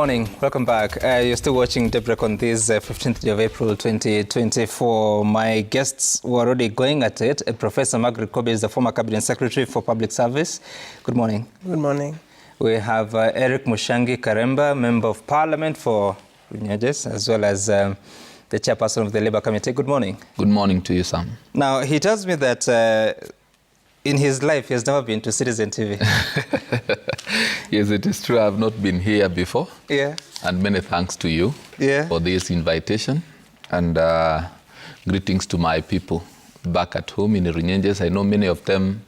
morning. Welcome back. You're still watching Daybreak on this 15th day of April 2024. My guests were already going at it. Professor Margaret Kobe is the former Cabinet Secretary for Public Service. Good morning. Good morning. We have Eric Mushangi Karemba, Member of Parliament for Runyenjes, as well as the Chairperson of the Labour Committee. Good morning. Good morning to you, Sam. Now, he tells me that in his life, he has never been to Citizen TV. Yes, it is true. I have not been here before. Yeah. And many thanks to you for this invitation. And greetings to my people back at home in Runyenjes. I know many of them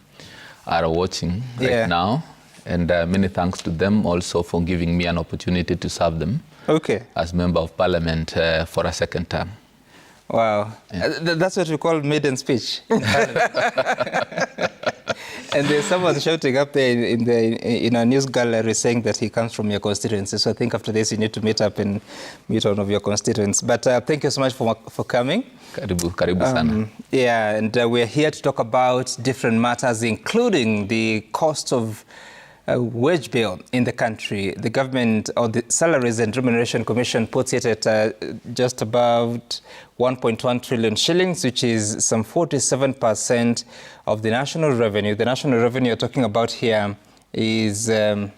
are watching right now. And many thanks to them also for giving me an opportunity to serve them as Member of Parliament for a second term. Wow. Yeah. That's what we call maiden speech. And there's someone shouting up there in a news gallery saying that he comes from your constituency. So I think after this you need to meet up and meet one of your constituents. But thank you so much for coming. Karibu sana. Yeah, and we're here to talk about different matters, including the cost of wage bill in the country. The government, or the Salaries and Remuneration Commission, puts it at just about 1.1 trillion shillings, which is some 47% of the national revenue. The national revenue you're talking about here is let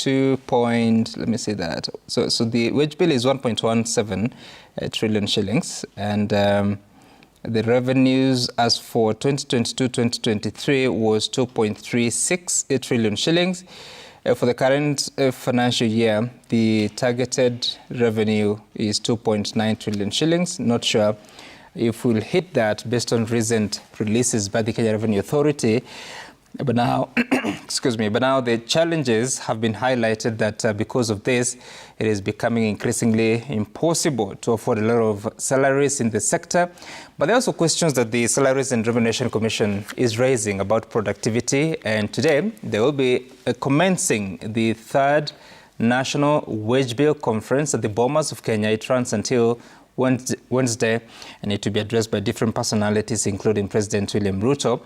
me say that. So the wage bill is 1.17 trillion shillings, and the revenues as for 2022-2023 was 2.36 trillion shillings. For the current financial year, the targeted revenue is 2.9 trillion shillings. Not sure if we'll hit that based on recent releases by the Kenya Revenue Authority. But now, but now the challenges have been highlighted that because of this, it is becoming increasingly impossible to afford a lot of salaries in the sector. But there are also questions that the Salaries and Remuneration Commission is raising about productivity. And today, they will be commencing the third National Wage Bill Conference at the Bomas of Kenya. It runs until Wednesday, and it will be addressed by different personalities, including President William Ruto.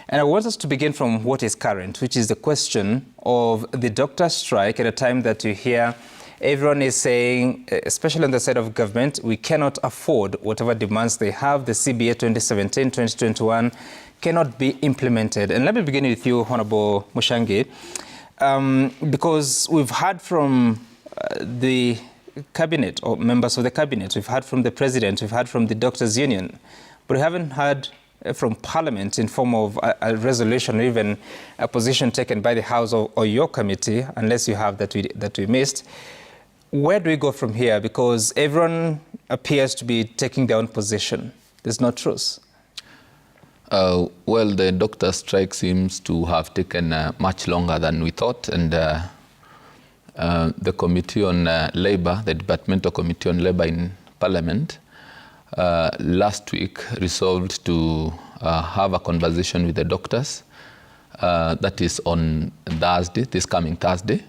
And I want us to begin from what is current, which is the question of the doctor strike at a time that you hear everyone is saying, especially on the side of government, we cannot afford whatever demands they have. The CBA 2017-2021 cannot be implemented. And let me begin with you, Honorable Mushangi, because we've heard from the cabinet or members of the cabinet, we've heard from the president, we've heard from the doctors union, but we haven't heard from parliament in form of a resolution or even a position taken by the house or your committee, unless you have that we missed. Where do we go from here? Because everyone appears to be taking their own position. There's no truth. Well, the doctor strike seems to have taken much longer than we thought, and the Committee on Labour, the Departmental Committee on Labour in Parliament, last week resolved to have a conversation with the doctors. That is on Thursday, this coming Thursday.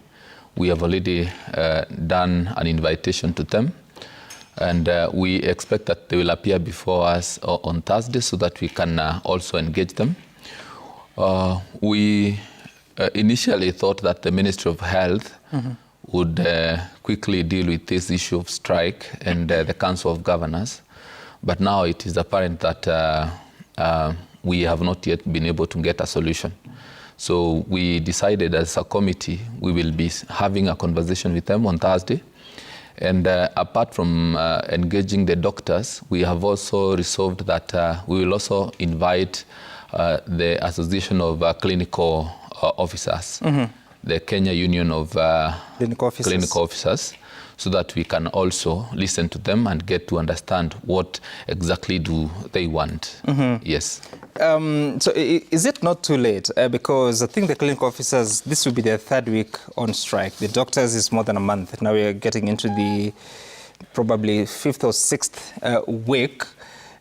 We have already done an invitation to them, and we expect that they will appear before us on Thursday so that we can also engage them. We initially thought that the Ministry of Health would quickly deal with this issue of strike and the Council of Governors. But now it is apparent that we have not yet been able to get a solution. So we decided as a committee, we will be having a conversation with them on Thursday. And apart from engaging the doctors, we have also resolved that we will also invite the Association of Clinical Officers, the Kenya Union of Clinical Officers, so that we can also listen to them and get to understand what exactly do they want. Yes. So is it not too late? Because I think the clinical officers, this will be their third week on strike. The doctors is more than a month. Now we are getting into the probably fifth or sixth week.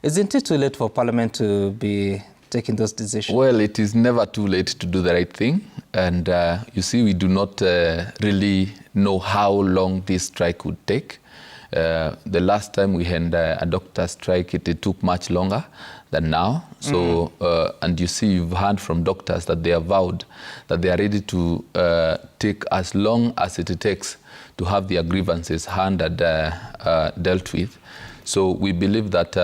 Isn't it too late for Parliament to be taking those decisions? Well, it is never too late to do the right thing. And you see, we do not really know how long this strike would take. The last time we had a doctor strike, it took much longer than now. So, and you see, you've heard from doctors that they have vowed that they are ready to take as long as it takes to have their grievances handled, dealt with. So we believe that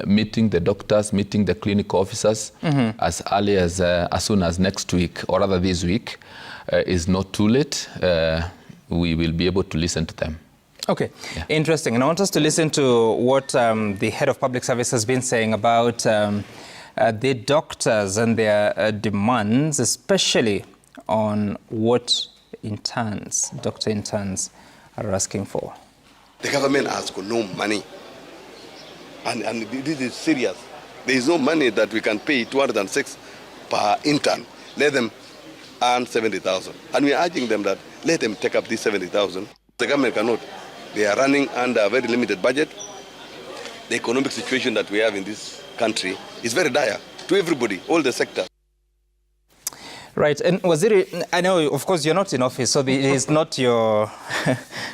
meeting the doctors, meeting the clinic officers as early as soon as next week, or rather this week, is not too late. We will be able to listen to them. Okay, interesting. And I want us to listen to what the head of public service has been saying about the doctors and their demands, especially on what interns, doctor interns, are asking for. The government has got no money, and this is serious. There is no money that we can pay 206 per intern. Let them earn 70,000, and we are urging them that let them take up this 70,000. The government cannot. They are running under a very limited budget. The economic situation that we have in this country is very dire to everybody, all the sectors. Right, and Waziri, I know, of course, you're not in office, so it is not your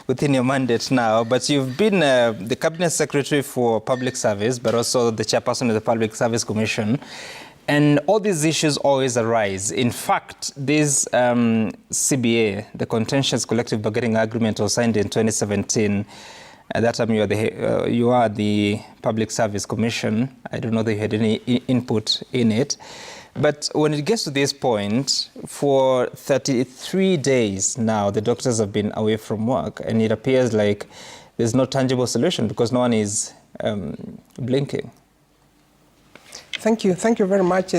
within your mandate now, but you've been the Cabinet Secretary for Public Service, but also the Chairperson of the Public Service Commission, and all these issues always arise. In fact, this CBA, the Contentious Collective Bargaining Agreement, was signed in 2017. At that time, you are the Public Service Commission. I don't know that you had any input in it. But when it gets to this point, for 33 days now, the doctors have been away from work, and it appears like there's no tangible solution because no one is blinking. Thank you. Thank you very much,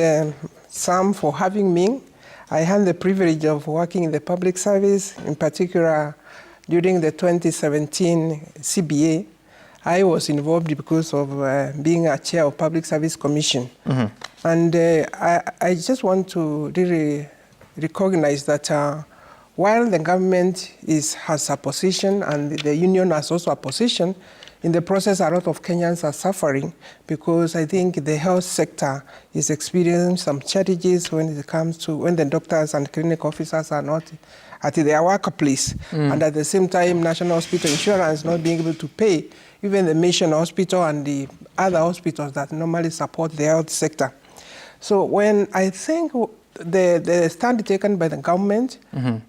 Sam, for having me. I had the privilege of working in the public service, in particular during the 2017 CBA. I was involved because of being a chair of Public Service Commission. And I just want to really recognize that while the government has a position and the union has also a position, in the process a lot of Kenyans are suffering because I think the health sector is experiencing some challenges when it comes to when the doctors and clinic officers are not at their workplace. And at the same time, National Hospital Insurance not being able to pay even the Mission Hospital and the other hospitals that normally support the health sector. So when I think the stand taken by the government, in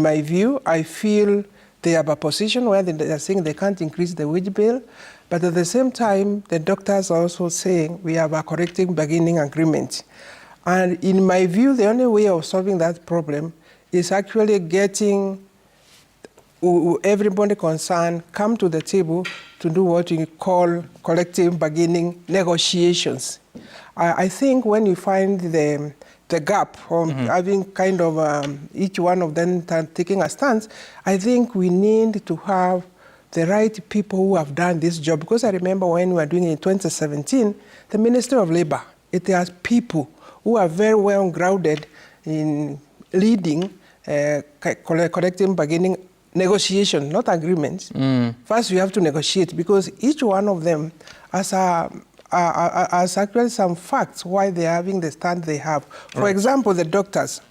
my view, I feel they have a position where they are saying they can't increase the wage bill, but at the same time, the doctors are also saying we have a collective bargaining agreement. And in my view, the only way of solving that problem is actually getting everybody concerned come to the table to do what we call collective bargaining negotiations. I think when you find the gap from having kind of each one of them taking a stance, I think we need to have the right people who have done this job. Because I remember when we were doing it in 2017, the Ministry of Labor, it has people who are very well grounded in leading collective bargaining negotiation, not agreements. First, you have to negotiate because each one of them has actually some facts why they are having the stand they have. For example, the doctors,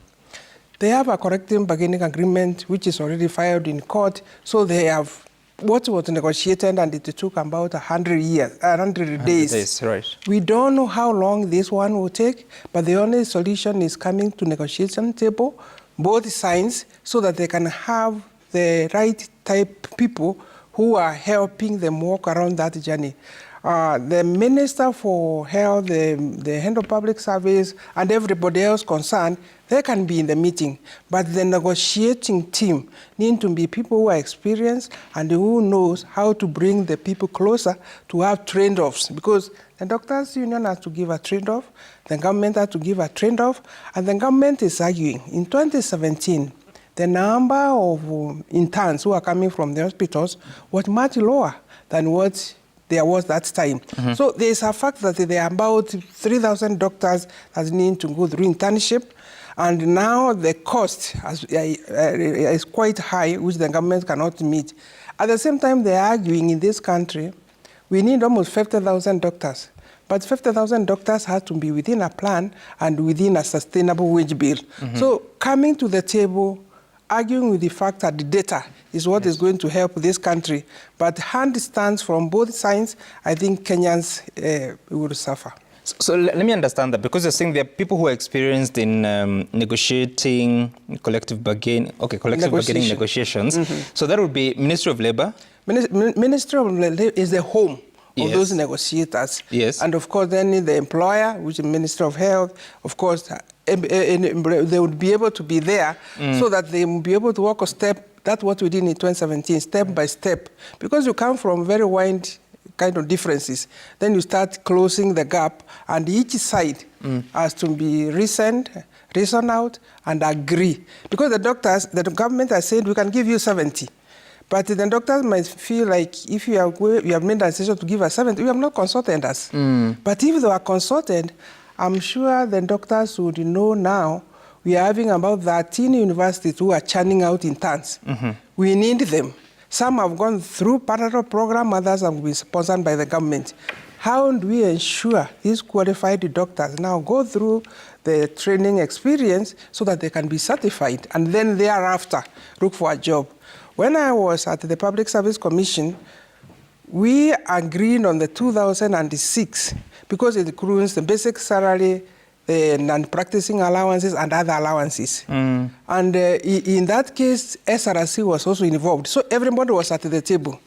they have a collective bargaining agreement which is already filed in court, so they have what was negotiated and it took about 100 days. Right. We don't know how long this one will take, but the only solution is coming to negotiation table, both sides, so that they can have the right type people who are helping them walk around that journey. The Minister for Health, the Head of Public Service, and everybody else concerned, they can be in the meeting. But the negotiating team need to be people who are experienced and who knows how to bring the people closer to have trade-offs. Because the doctors' union has to give a trade-off, the government has to give a trade-off, and the government is arguing. In 2017, the number of interns who are coming from the hospitals was much lower than what there was that time. So there's a fact that there are about 3,000 doctors that need to go through internship, and now the cost is quite high, which the government cannot meet. At the same time, they're arguing in this country, we need almost 50,000 doctors. But 50,000 doctors have to be within a plan and within a sustainable wage bill. So coming to the table arguing with the fact that the data is what is going to help this country. But hand stance from both sides, I think Kenyans will suffer. So let me understand that, because you're saying there are people who are experienced in negotiating collective bargaining negotiations. So that would be Ministry of Labor. Ministry of Labor is the home of those negotiators. Yes. And of course, then the employer, which is Minister of Health, of course, they would be able to be there so that they will be able to walk a step. That's what we did in 2017, step by step. Because you come from very wide kind of differences, then you start closing the gap, and each side has to be reasoned out and agree. Because the government has said we can give you 70. But the doctors might feel like if you have made a decision to give us 70, you have not consulted us. But if they were consulted, I'm sure the doctors would know now we are having about 13 universities who are churning out interns. We need them. Some have gone through parallel program, others have been sponsored by the government. How do we ensure these qualified doctors now go through the training experience so that they can be certified and then thereafter look for a job? When I was at the Public Service Commission, we agreed on the 2006 because it includes the basic salary, the non-practicing allowances and other allowances. And in that case, SRC was also involved. So everybody was at the table.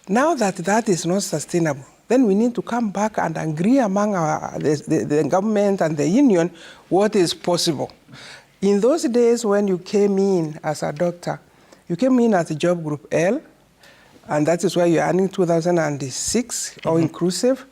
Now that that is not sustainable, then we need to come back and agree among the government and the union what is possible. In those days when you came in as a doctor, you came in as a job group L, and that is why you're earning 2006 or inclusive.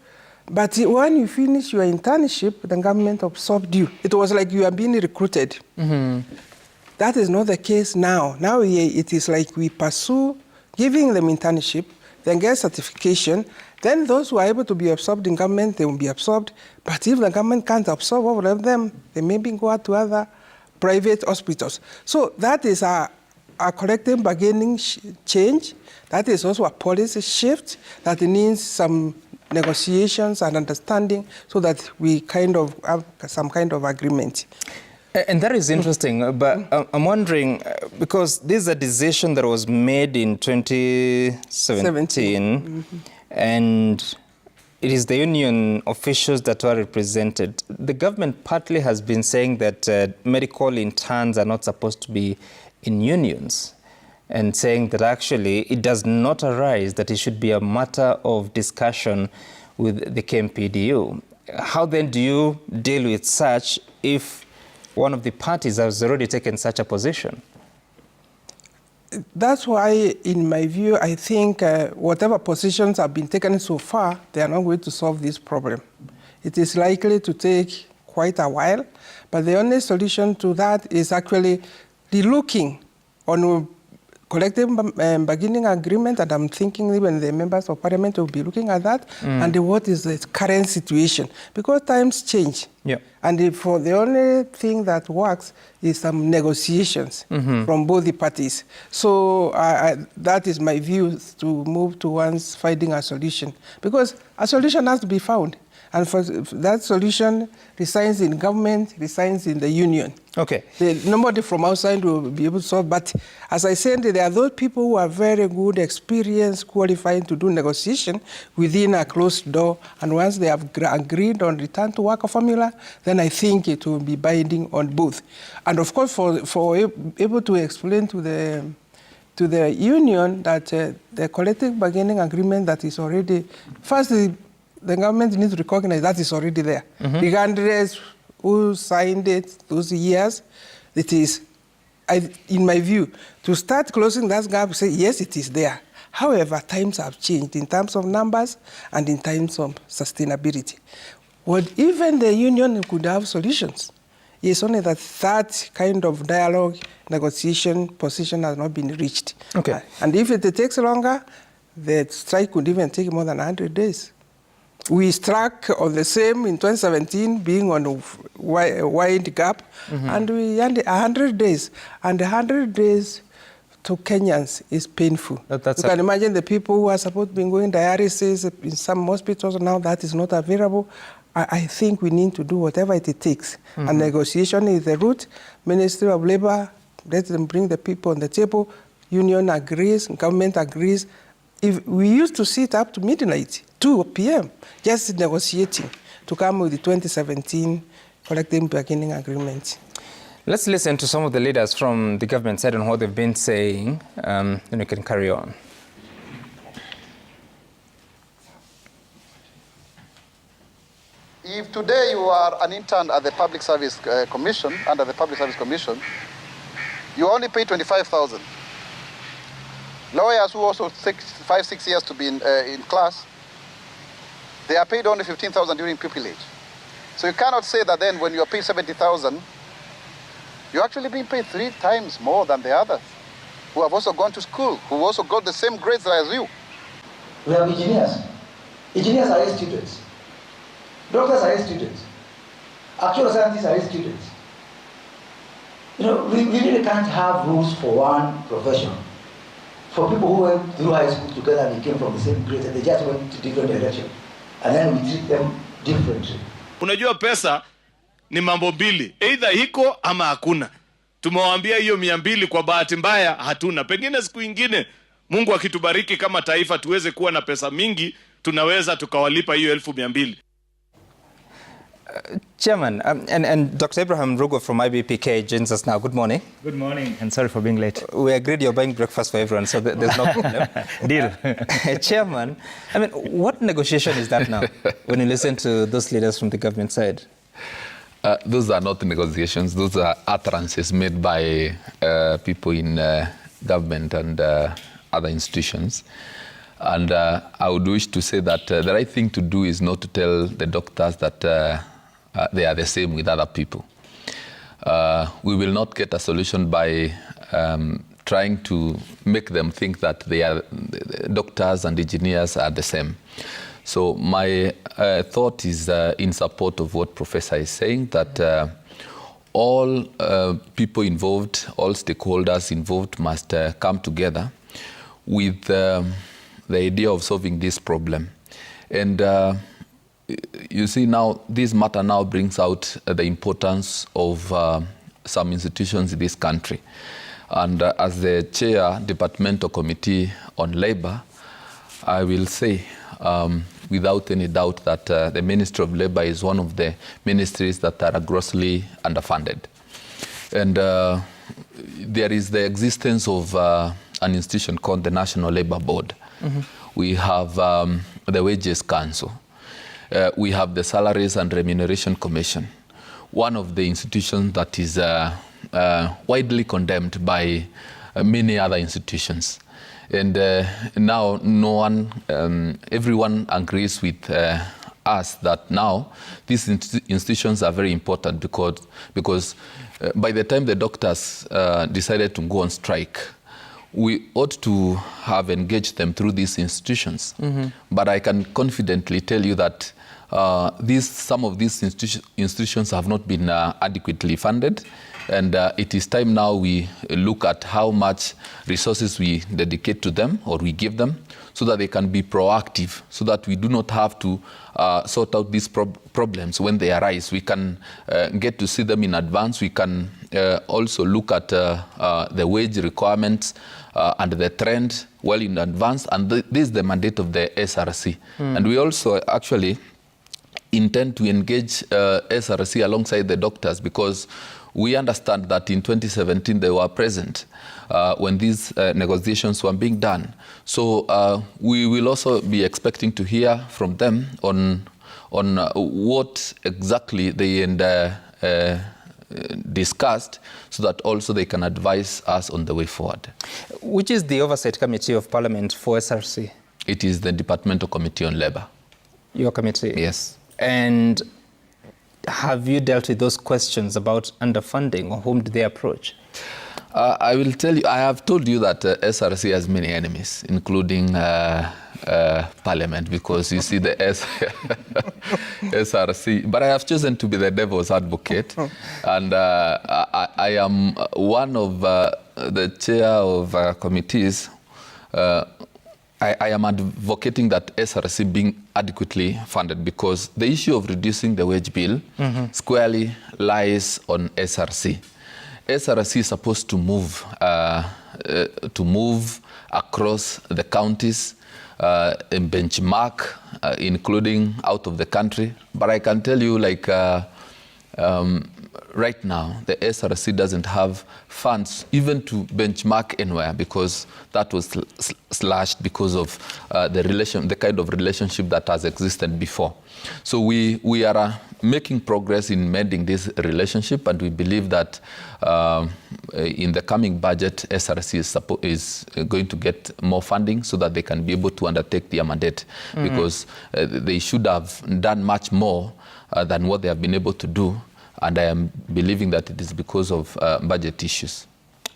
But when you finish your internship, the government absorbed you. It was like you are being recruited. That is not the case now. Now it is like we pursue giving them internship, then get certification. Then those who are able to be absorbed in government, they will be absorbed. But if the government can't absorb all of them, they maybe go out to other private hospitals. So that is a collective bargaining change. That is also a policy shift that needs some negotiations and understanding so that we kind of have some kind of agreement. And that is interesting, but I'm wondering, because this is a decision that was made in 2017, and it is the union officials that were represented. The government partly has been saying that medical interns are not supposed to be in unions, and saying that actually it does not arise, that it should be a matter of discussion with the KMPDU. How then do you deal with such if one of the parties has already taken such a position? That's why, in my view, I think whatever positions have been taken so far, they are not going to solve this problem. It is likely to take quite a while, but the only solution to that is actually relooking on collective bargaining agreement, and I'm thinking even the members of parliament will be looking at that, and what is the current situation, because times change. And the only thing that works is some negotiations from both the parties. So that is my view, to move towards finding a solution, because a solution has to be found. And for that solution resides in government, resides in the union. Okay. Nobody from outside will be able to solve. But as I said, there are those people who are very good, experienced, qualified to do negotiation within a closed door. And once they have agreed on return to work formula, then I think it will be binding on both. And of course, for able to explain to the union that the collective bargaining agreement that is already, first, the government needs to recognize that is already there. Regardless who signed it those years, it is, in my view, to start closing that gap, say, yes, it is there. However, times have changed in terms of numbers and in terms of sustainability. What even the union could have solutions. It's only that kind of dialogue, negotiation position has not been reached. Okay. And if it takes longer, the strike could even take more than 100 days. We struck on the same in 2017, being on a wide gap, and we had 100 days. And 100 days to Kenyans is painful. You can imagine the people who are supposed to be going dialysis in some hospitals now, that is not available. I think we need to do whatever it takes. And negotiation is the route. Ministry of Labor Let them bring the people on the table. Union agrees, government agrees. If we used to sit up to midnight, 2 p.m., just negotiating to come with the 2017 collective bargaining agreement. Let's listen to some of the leaders from the government side on what they've been saying, then we can carry on. If today you are an intern at the Public Service Commission, under the Public Service Commission, you only pay 25,000. Lawyers who also 5-6 years to be in class, they are paid only 15,000 during pupillage. So you cannot say that then when you are paid 70,000, you're actually being paid 3 times more than the others, who have also gone to school, who also got the same grades as you. We have engineers. Engineers are students. Doctors are students. Actual scientists are students. You know, we really can't have rules for one profession. For people who went through high school together and came from the same grade and they just went to different directions. And then we treat them differently. Unajua pesa ni mambo mbili. Either iko ama hakuna. Tumewaambia hiyo 200 kwa bahati mbaya hatuna. Pengine siku ingine Mungu akitubariki kama taifa tuweze kuwa na pesa mingi, tunaweza tukawalipa hiyo 200,000. Chairman, and Dr. Abraham Rugo from IBPK joins us now. Good morning. Good morning, and sorry for being late. We agreed you're buying breakfast for everyone, so there's no problem. Deal. Chairman, I mean, what negotiation is that now when you listen to those leaders from the government side? Those are not negotiations. Those are utterances made by people in government and other institutions. And I would wish to say that the right thing to do is not to tell the doctors that they are the same with other people. We will not get a solution by trying to make them think that they are doctors and engineers are the same. So my thought is in support of what Professor is saying, that all people involved, all stakeholders involved must come together with the idea of solving this problem. And you see now, this matter now brings out the importance of some institutions in this country. And as the chair, Departmental Committee on Labor, I will say without any doubt that the Ministry of Labor is one of the ministries that are grossly underfunded. And there is the existence of an institution called the National Labor Board. Mm-hmm. We have the Wages Council. We have the Salaries and Remuneration Commission, one of the institutions that is widely condemned by many other institutions. And now no one, everyone agrees with us that now these institutions are very important because by the time the doctors decided to go on strike, we ought to have engaged them through these institutions. Mm-hmm. But I can confidently tell you that some of these institutions have not been adequately funded. And it is time now we look at how much resources we dedicate to them or we give them so that they can be proactive, so that we do not have to sort out these problems when they arise. We can get to see them in advance. We can also look at the wage requirements and the trend well in advance. And this is the mandate of the SRC. And we also actually intend to engage SRC alongside the doctors, because we understand that in 2017 they were present when these negotiations were being done. So we will also be expecting to hear from them on what exactly they discussed, so that also they can advise us on the way forward. Which is the Oversight Committee of Parliament for SRC? It is the Departmental Committee on Labor. Your committee? Yes. And have you dealt with those questions about underfunding, or whom do they approach? I will tell you, I have told you that SRC has many enemies, including Parliament, because you see the SRC. But I have chosen to be the devil's advocate, and I am one of the chair of committees. I am advocating that SRC being adequately funded, because the issue of reducing the wage bill squarely lies on SRC. SRC is supposed to move across the counties and benchmark, including out of the country. But I can tell you, like, right now, the SRC doesn't have funds even to benchmark anywhere, because that was slashed because of the kind of relationship that has existed before. So we are making progress in mending this relationship, and we believe that in the coming budget, SRC is going to get more funding so that they can be able to undertake their mandate, because they should have done much more than what they have been able to do. And I am believing that it is because of budget issues.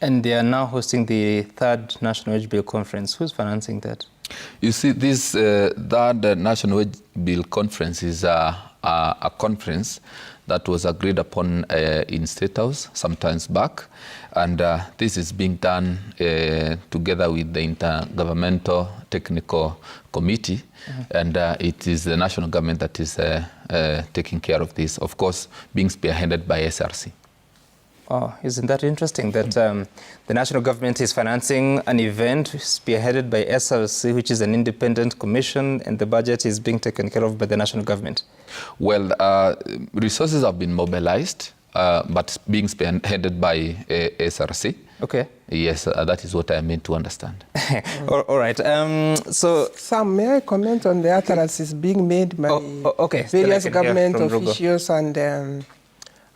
And they are now hosting the third National Wage Bill Conference. Who's financing that? You see, this third National Wage Bill Conference is a conference that was agreed upon in State House some times back. And this is being done together with the Intergovernmental Technical Committee. And it is the national government that is taking care of this, of course, being spearheaded by SRC. Oh, isn't that interesting that the national government is financing an event spearheaded by SRC, which is an independent commission, and the budget is being taken care of by the national government? Well, resources have been mobilized, but being spearheaded by SRC. Okay. Yes, that is what I meant to understand. All right. So, Sam, may I comment on the utterances being made by various government officials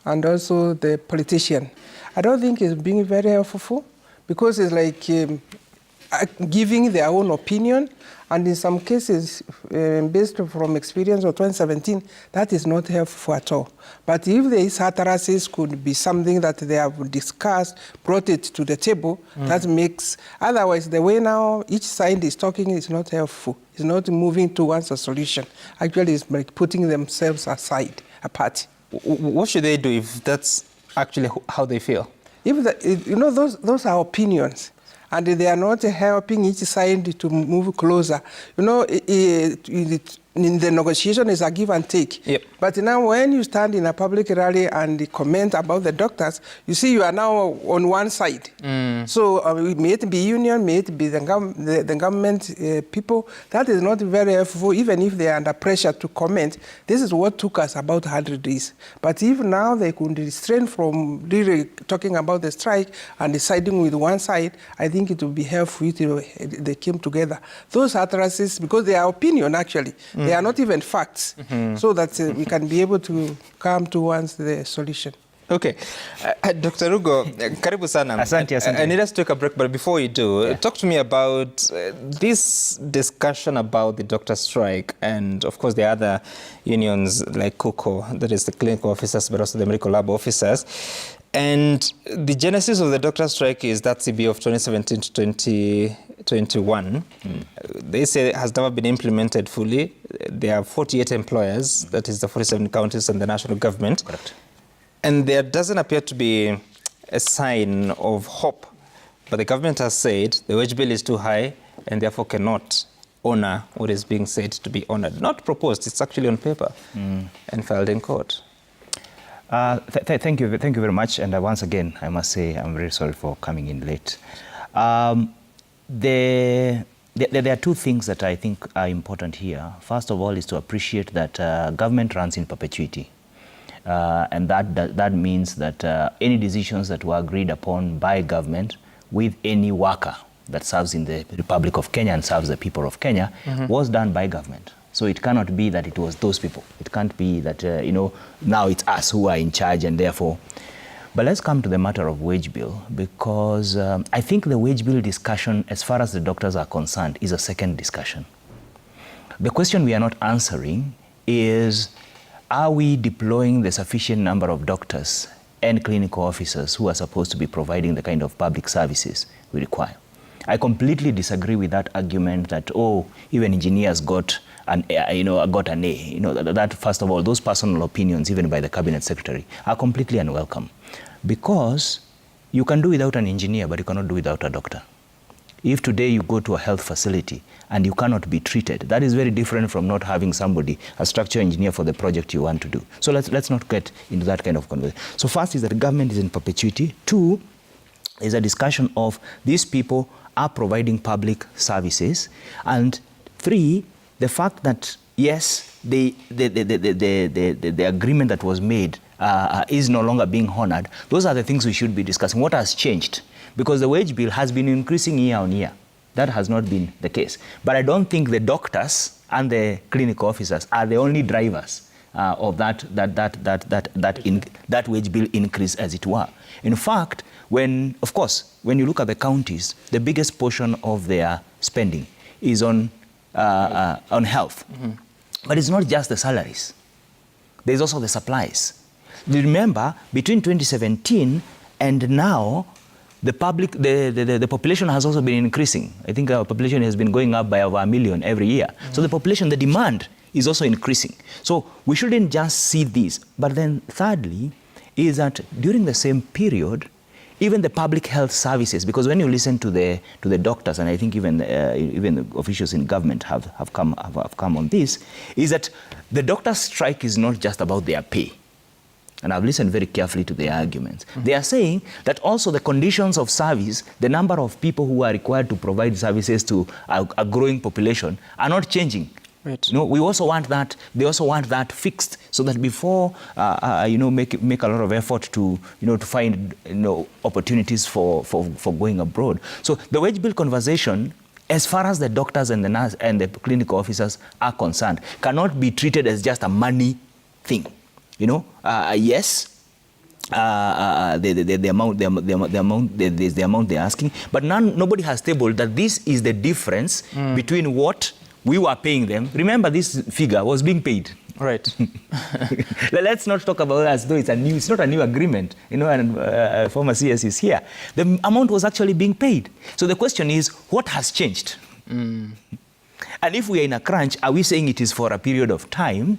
and also the politician? I don't think it's being very helpful, because it's like giving their own opinion, and in some cases, based from experience of 2017, that is not helpful at all. But if these utterances could be something that they have discussed, brought it to the table, that makes, otherwise the way now each side is talking is not helpful. It's not moving towards a solution. Actually, it's like putting themselves aside, apart. What should they do if that's actually how they feel? You know, those are opinions, and they are not helping each side to move closer. You know, in the negotiation is a give and take. Yep. But now when you stand in a public rally and comment about the doctors, you see you are now on one side. So may it be union, may it be the government people, that is not very helpful, even if they are under pressure to comment. This is what took us about 100 days. But if now they could restrain from really talking about the strike and deciding with one side, I think it would be helpful if they came together. Those utterances, because they are opinion actually, they are not even facts, so that we can be able to come towards the solution. Okay. Dr. Rugo, karibu sana. Asante. I need us to take a break, but before you do, talk to me about this discussion about the doctor strike and, of course, the other unions like KUKO, that is the clinical officers, but also the medical lab officers. And the genesis of the doctor strike is that CBA of 2017 to 2021. They say it has never been implemented fully. There are 48 employers, that is the 47 counties and the national government. Correct. And there doesn't appear to be a sign of hope. But the government has said the wage bill is too high and therefore cannot honor what is being said to be honored. Not proposed, it's actually on paper and filed in court. Thank you very much. And once again, I must say I'm very sorry for coming in late. There are two things that I think are important here. First of all is to appreciate that government runs in perpetuity. And that means that any decisions that were agreed upon by government with any worker that serves in the Republic of Kenya and serves the people of Kenya was done by government. So it cannot be that it was those people. It can't be that, now it's us who are in charge and therefore. But let's come to the matter of wage bill, because I think the wage bill discussion, as far as the doctors are concerned, is a second discussion. The question we are not answering is, are we deploying the sufficient number of doctors and clinical officers who are supposed to be providing the kind of public services we require? I completely disagree with that argument that, even engineers got an A. That first of all, those personal opinions, even by the cabinet secretary, are completely unwelcome, because you can do without an engineer, but you cannot do without a doctor. If today you go to a health facility and you cannot be treated, that is very different from not having somebody, a structural engineer for the project you want to do. So let's not get into that kind of conversation. So first is that government is in perpetuity. Two is a discussion of these people are providing public services. And three, the fact that, yes, the agreement that was made is no longer being honored. Those are the things we should be discussing. What has changed? Because the wage bill has been increasing year on year. That has not been the case. But I don't think the doctors and the clinical officers are the only drivers of that wage bill increase, as it were. In fact, of course, when you look at the counties, the biggest portion of their spending is on health. Mm-hmm. But it's not just the salaries. There's also the supplies. Remember, between 2017 and now, the population has also been increasing. I think our population has been going up by over 1 million every year. Mm-hmm. So the population, the demand is also increasing. So we shouldn't just see this. But then thirdly, is that during the same period, even the public health services, because when you listen to the doctors, and I think even the officials in government have come on this, is that the doctors' strike is not just about their pay. And I've listened very carefully to their arguments. Mm-hmm. They are saying that also the conditions of service, the number of people who are required to provide services to a growing population are not changing. Right. You know, we also want that. They also want that fixed, so that before make a lot of effort to find opportunities for going abroad. So the wage bill conversation, as far as the doctors and the nurse and the clinical officers are concerned, cannot be treated as just a money thing. Yes, the amount they're asking, but nobody has tabled that this is the difference between what we were paying them. Remember, this figure was being paid. Right. Let's not talk about it as though it's not a new agreement. And former CS is here. The amount was actually being paid. So the question is, what has changed? And if we are in a crunch, are we saying it is for a period of time,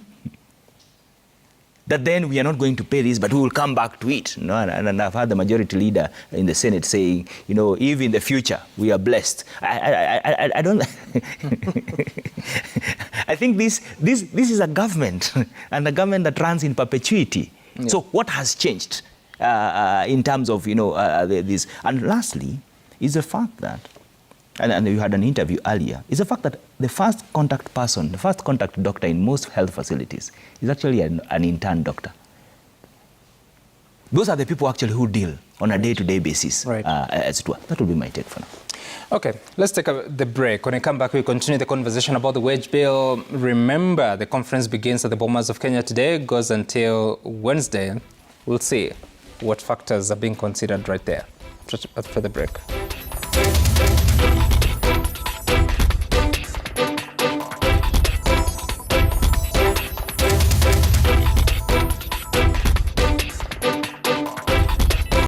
that then we are not going to pay this, but we will come back to it? And I've heard the majority leader in the Senate saying, if in the future we are blessed. I don't. I think this is a government, and a government that runs in perpetuity. Yeah. So what has changed in terms of this? And lastly, is the fact that, and you had an interview earlier, is the fact that the first contact person, the first contact doctor in most health facilities is actually an intern doctor. Those are the people actually who deal on a day-to-day basis, right. As it were. That will be my take for now. Okay, let's take the break. When I come back, we'll continue the conversation about the wage bill. Remember, the conference begins at the Bomas of Kenya today, goes until Wednesday. We'll see what factors are being considered right there after the break.